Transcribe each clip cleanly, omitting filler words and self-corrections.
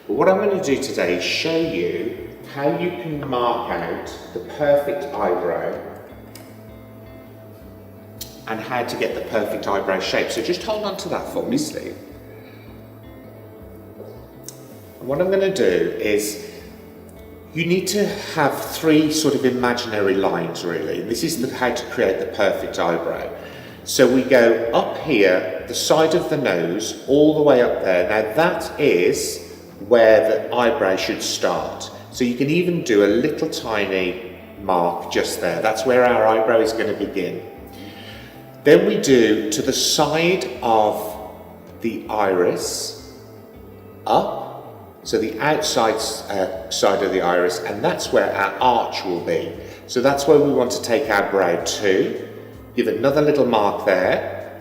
But what I'm going to do today is show you how you can mark out the perfect eyebrow and how to get the perfect eyebrow shape. So just hold on to that for me, Steve. And what I'm going to do is, you need to have three sort of imaginary lines really. And this is how to create the perfect eyebrow. So we go up here, the side of the nose, all the way up there. Now that is where the eyebrow should start. So you can even do a little tiny mark just there. That's where our eyebrow is going to begin. Then we do to the side of the iris, up, so the outside side of the iris, and that's where our arch will be. So that's where we want to take our brow to, give another little mark there,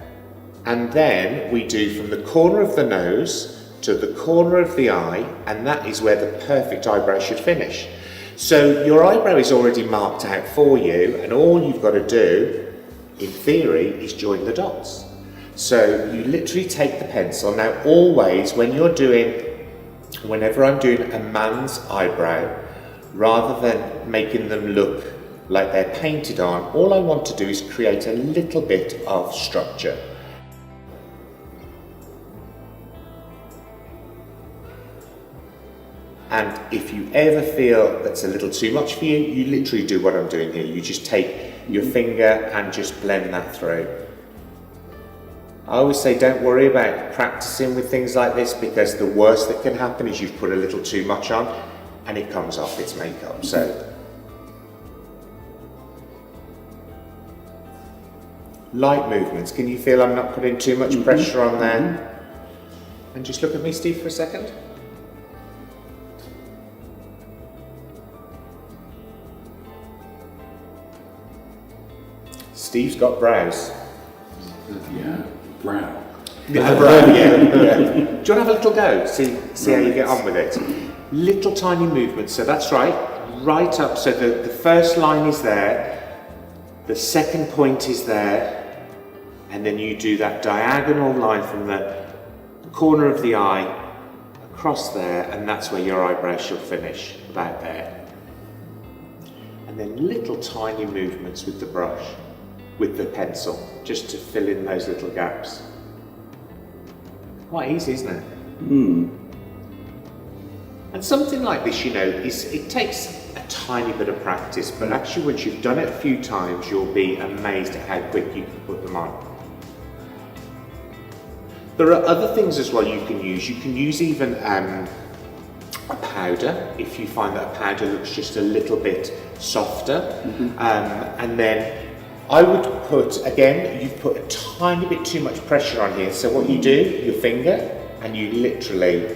and then we do from the corner of the nose to the corner of the eye, and that is where the perfect eyebrow should finish. So your eyebrow is already marked out for you, and all you've got to do, in theory, is join the dots. So you literally take the pencil. Now always, whenever I'm doing a man's eyebrow, rather than making them look like they're painted on, all I want to do is create a little bit of structure. And if you ever feel that's a little too much for you, you literally do what I'm doing here. You just take your finger and just blend that through. I always say don't worry about practicing with things like this, because the worst that can happen is you've put a little too much on and it comes off, it's makeup. So light movements. Can you feel I'm not putting too much pressure on there? And just look at me, Steve, for a second. Steve's got brows. Yeah, brow. Yeah, brow, yeah. Do you want to have a little go? See how you get on with it. Little tiny movements, so that's right up. So the first line is there, the second point is there, and then you do that diagonal line from the corner of the eye across there, and that's where your eyebrow should finish, about there. And then little tiny movements with the brush, with the pencil, just to fill in those little gaps. Quite easy, isn't it? And something like this, it takes a tiny bit of practice, but actually once you've done it a few times, you'll be amazed at how quick you can put them on. There are other things as well you can use. You can use even a powder, if you find that a powder looks just a little bit softer. And then I would put, again, you've put a tiny bit too much pressure on here. So what you do, your finger, and you literally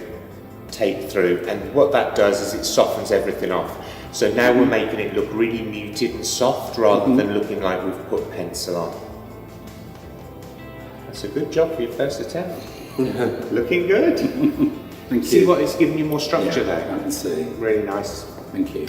take through. And what that does is it softens everything off. So now we're making it look really muted and soft rather than looking like we've put pencil on. That's a good job for your first attempt. Looking good. Thank you. See what it's giving you more structure there? I can see. Really nice. Thank you.